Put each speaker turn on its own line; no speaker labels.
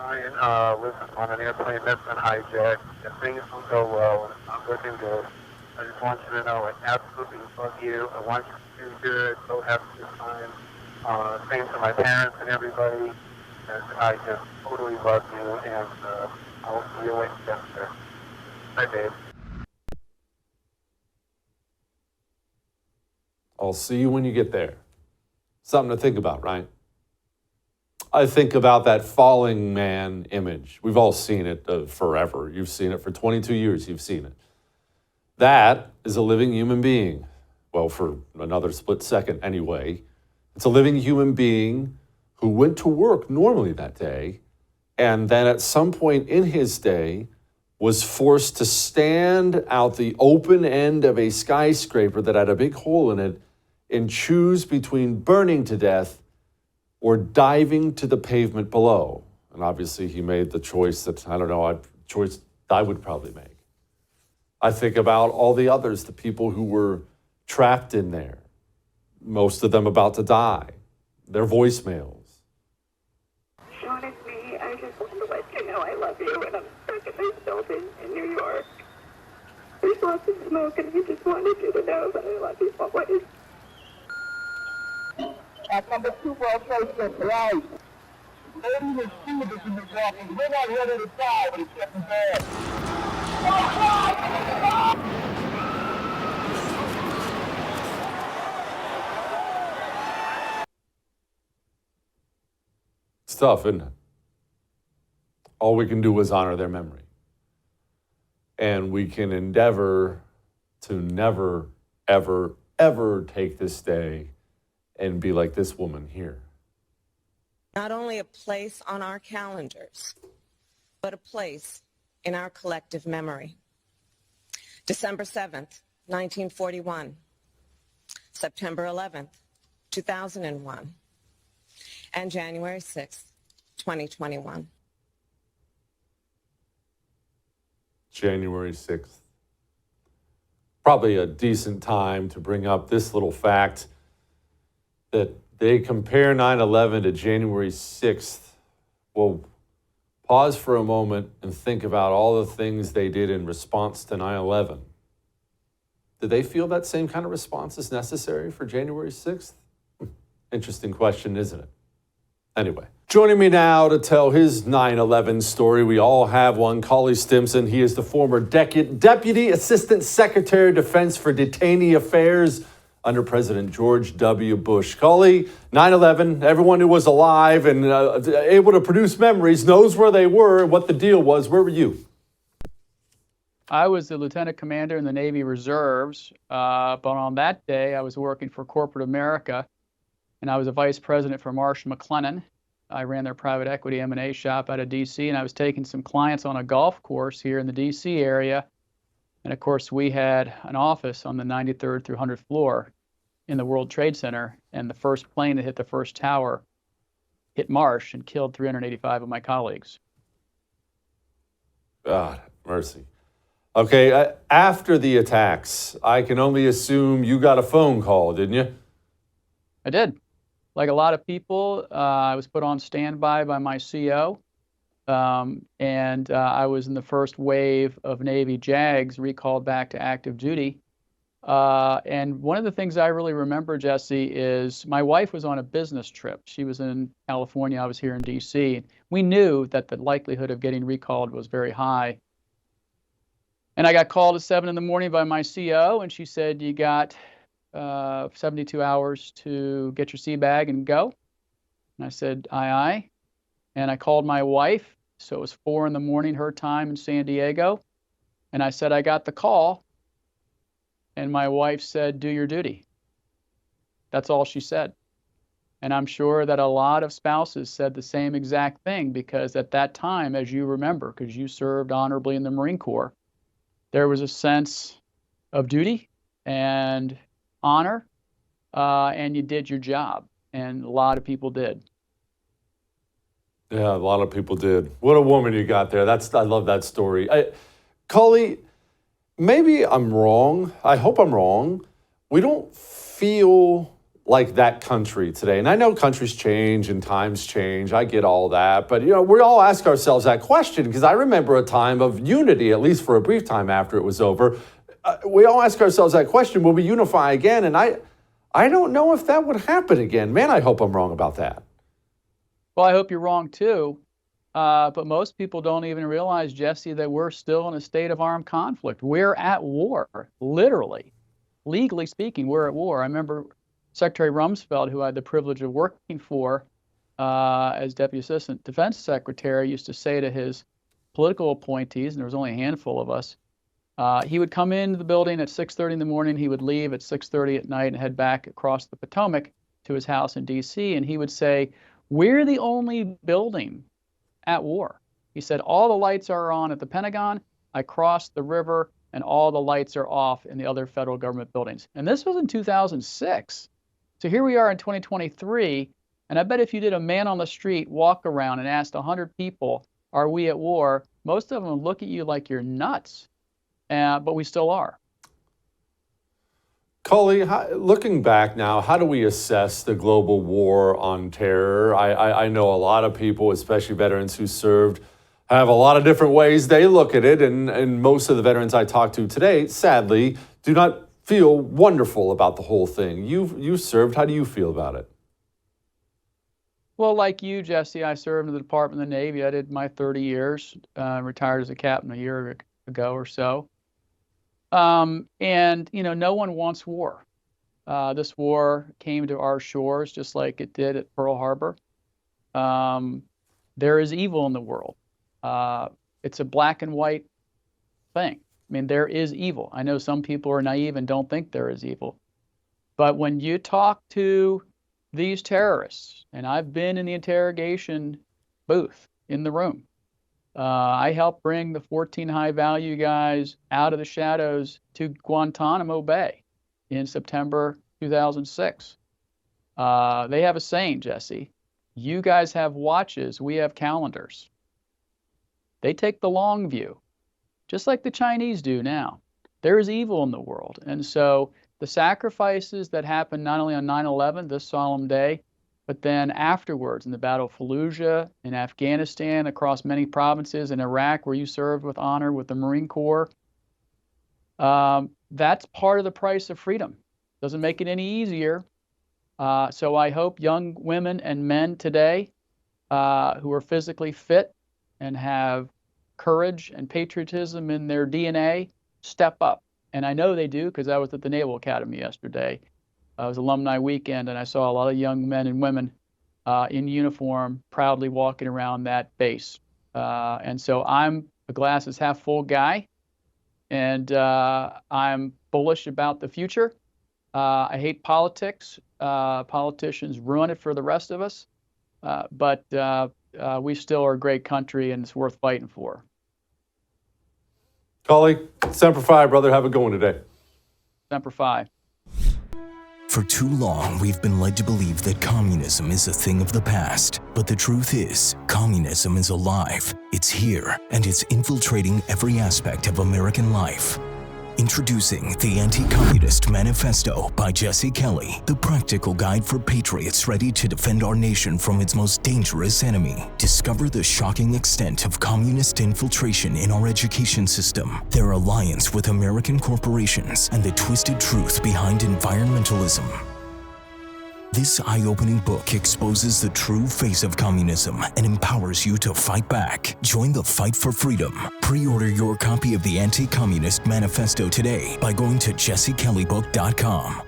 I was on an airplane that's been hijacked, and things don't go well, and it's not looking good. I just want you to know I absolutely love you. I want you to do good. So have a good time. Same to my parents and everybody. And I just totally love you, and I'll see you when you get there. Bye, babe.
I'll see you when you get there. Something to think about, right? I think about that falling man image. We've all seen it forever. You've seen it for 22 years. You've seen it. That is a living human being. Well, for another split second anyway. It's a living human being who went to work normally that day, and then at some point in his day was forced to stand out the open end of a skyscraper that had a big hole in it and choose between burning to death or diving to the pavement below. And obviously he made the choice that, I don't know, choice I would probably make. I think about all the others, the people who were trapped in there, most of them about to die, their voicemails.
Sean, it's me. I just want to let you know I love you, and I'm stuck in this building in New York. There's lots of smoke, and I just wanted you to know that I love you always.
At number 2 World Trade Center, right? Lady was shooting in the walking. We're not ready to die, but it's getting bad.
It's tough, isn't it? All we can do is honor their memory. And we can endeavor to never, ever, ever take this day and be like this woman here.
Not only a place on our calendars, but a place in our collective memory. December 7th, 1941, September 11th, 2001, and January 6th, 2021.
January 6th. Probably a decent time to bring up this little fact that they compare 9/11 to January 6th. Well, pause for a moment and think about all the things they did in response to 9/11. Did they feel that same kind of response is necessary for January 6th? Interesting question, isn't it? Anyway, joining me now to tell his 9/11 story, we all have one, Cully Stimson. He is the former Deputy Assistant Secretary of Defense for Detainee Affairs under President George W. Bush. Cully, 9/11, everyone who was alive and able to produce memories knows where they were and what the deal was. Where were you?
I was the lieutenant commander in the Navy Reserves, but on that day I was working for corporate America, and I was a vice president for Marsh McLennan. I ran their private equity M&A shop out of D.C., and I was taking some clients on a golf course here in the D.C. area. And of course, we had an office on the 93rd through 100th floor in the World Trade Center, and the first plane that hit the first tower hit Marsh and killed 385 of my colleagues.
God, mercy. Okay, after the attacks, I can only assume you got a phone call, didn't you?
I did. Like a lot of people, I was put on standby by my CO, and I was in the first wave of Navy JAGs recalled back to active duty. And one of the things I really remember, Jesse, is my wife was on a business trip. She was in California, I was here in DC. We knew that the likelihood of getting recalled was very high. And I got called at 7 in the morning by my CO, and she said, you got 72 hours to get your sea bag and go. And I said, aye, aye. And I called my wife, so it was 4 in the morning, her time in San Diego. And I said, I got the call. And my wife said, do your duty. That's all she said. And I'm sure that a lot of spouses said the same exact thing, because at that time, as you remember, because you served honorably in the Marine Corps, there was a sense of duty and honor, and you did your job. And a lot of people did.
Yeah, a lot of people did. What a woman you got there. I love that story. Cully, maybe I'm wrong. I hope I'm wrong. We don't feel like that country today? And I know countries change and times change. I get all that. But, we all ask ourselves that question because I remember a time of unity, at least for a brief time after it was over. We all ask ourselves that question, will we unify again? And I don't know if that would happen again. Man, I hope I'm wrong about that.
Well, I hope you're wrong too. But most people don't even realize, Jesse, that we're still in a state of armed conflict. We're at war, literally. Legally speaking, we're at war. I remember Secretary Rumsfeld, who I had the privilege of working for as Deputy Assistant Defense Secretary, used to say to his political appointees, and there was only a handful of us, he would come into the building at 6:30 in the morning, he would leave at 6:30 at night and head back across the Potomac to his house in D.C., and he would say, we're the only building at war. He said, all the lights are on at the Pentagon, I crossed the river, and all the lights are off in the other federal government buildings. And this was in 2006. So here we are in 2023, and I bet if you did a man on the street walk around and asked 100 people, are we at war? Most of them would look at you like you're nuts, but we still are.
Cully, looking back now, how do we assess the global war on terror? I know a lot of people, especially veterans who served, have a lot of different ways they look at it, and most of the veterans I talked to today, sadly, do not feel wonderful about the whole thing. You served. How do you feel about it?
Well, like you, Jesse, I served in the Department of the Navy. I did my 30 years, retired as a captain a year ago or so. And, no one wants war. This war came to our shores just like it did at Pearl Harbor. There is evil in the world. It's a black and white thing. I mean, there is evil. I know some people are naive and don't think there is evil. But when you talk to these terrorists, and I've been in the interrogation booth in the room, I helped bring the 14 high-value guys out of the shadows to Guantanamo Bay in September 2006. They have a saying, Jesse, you guys have watches, we have calendars. They take the long view, just like the Chinese do now. There is evil in the world. And so the sacrifices that happened not only on 9/11, this solemn day, but then afterwards in the Battle of Fallujah, in Afghanistan, across many provinces, in Iraq, where you served with honor with the Marine Corps, that's part of the price of freedom. Doesn't make it any easier. So I hope young women and men today who are physically fit and have courage and patriotism in their DNA step up. And I know they do because I was at the Naval Academy yesterday. It was alumni weekend, and I saw a lot of young men and women in uniform proudly walking around that base. And so I'm a glass is half full guy, and I'm bullish about the future. I hate politics. Politicians ruin it for the rest of us. But we still are a great country, and it's worth fighting for.
Cully, Semper Fi, brother. Have a good one today.
Semper Fi.
For too long, we've been led to believe that communism is a thing of the past. But the truth is, communism is alive. It's here, and it's infiltrating every aspect of American life. Introducing the Anti-Communist Manifesto by Jesse Kelly, the practical guide for patriots ready to defend our nation from its most dangerous enemy. Discover the shocking extent of communist infiltration in our education system, their alliance with American corporations, and the twisted truth behind environmentalism. This eye-opening book exposes the true face of communism and empowers you to fight back. Join the fight for freedom. Pre-order your copy of the Anti-Communist Manifesto today by going to jessekellybook.com.